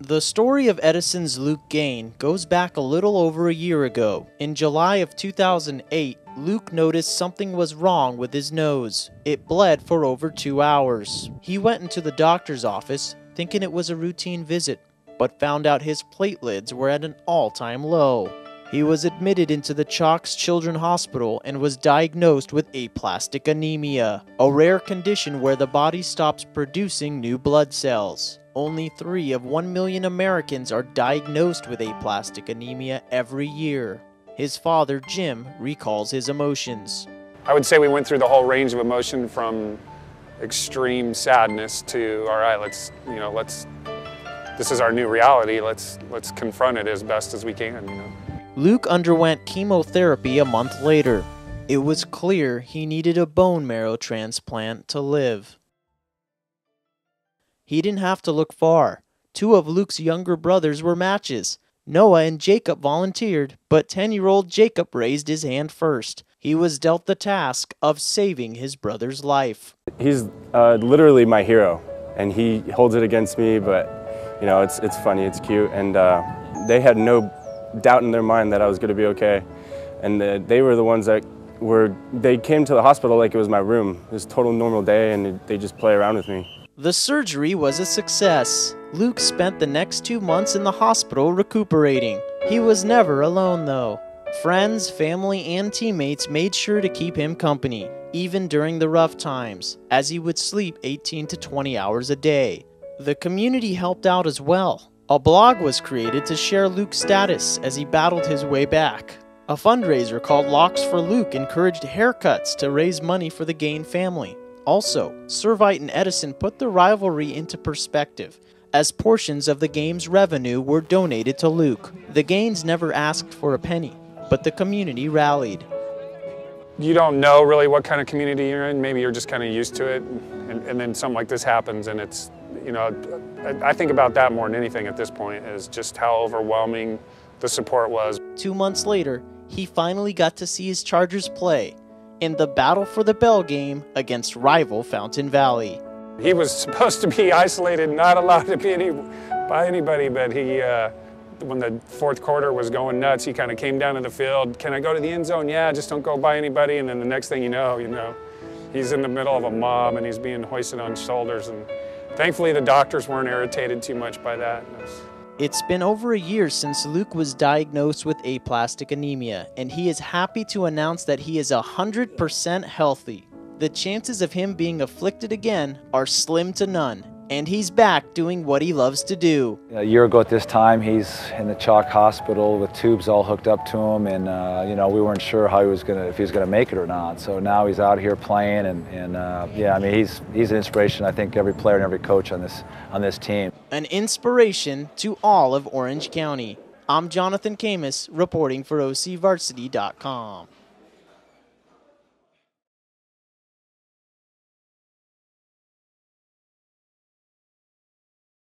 The story of Edison's Luke Gane goes back a little over a year ago. In July of 2008, Luke noticed something was wrong with his nose. It bled for over 2 hours. He went into the doctor's office thinking it was a routine visit, but found out his platelets were at an all-time low. He was admitted into the Chalks Children's Hospital and was diagnosed with aplastic anemia, a rare condition where the body stops producing new blood cells. Only 3 of 1 million Americans are diagnosed with aplastic anemia every year. His father, Jim, recalls his emotions. I would say we went through the whole range of emotion from extreme sadness to, all right, this is our new reality, let's confront it as best as we can, Luke underwent chemotherapy a month later. It was clear he needed a bone marrow transplant to live. He didn't have to look far. 2 of Luke's younger brothers were matches. Noah and Jacob volunteered, but 10-year-old Jacob raised his hand first. He was dealt the task of saving his brother's life. He's literally my hero, and he holds it against me, but it's funny, it's cute, and they had no doubt in their mind that I was going to be okay. And they were the ones that they came to the hospital like it was my room. It was a total normal day, and they just play around with me. The surgery was a success. Luke spent the next 2 months in the hospital recuperating. He was never alone though. Friends, family, and teammates made sure to keep him company, even during the rough times, as he would sleep 18 to 20 hours a day. The community helped out as well. A blog was created to share Luke's status as he battled his way back. A fundraiser called Locks for Luke encouraged haircuts to raise money for the Gane family. Also, Servite and Edison put the rivalry into perspective, as portions of the game's revenue were donated to Luke. The Ganes never asked for a penny, but the community rallied. You don't know really what kind of community you're in. Maybe you're just kind of used to it, and then something like this happens, and it's, I think about that more than anything at this point, is just how overwhelming the support was. 2 months later, he finally got to see his Chargers play in the Battle for the Bell game against rival Fountain Valley. He was supposed to be isolated, not allowed to be by anybody, but he, when the fourth quarter was going nuts, he kind of came down to the field. Can I go to the end zone? Yeah, just don't go by anybody. And then the next thing you know, he's in the middle of a mob and he's being hoisted on shoulders. And thankfully the doctors weren't irritated too much by that. It's been over a year since Luke was diagnosed with aplastic anemia, and he is happy to announce that he is 100% healthy. The chances of him being afflicted again are slim to none, and he's back doing what he loves to do. A year ago at this time, he's in the Chalk Hospital with tubes all hooked up to him, and we weren't sure how if he was gonna make it or not. So now he's out here playing, and yeah, I mean he's an inspiration. I think every player and every coach on this team. An inspiration to all of Orange County. I'm Jonathan Khamis, reporting for OCVarsity.com.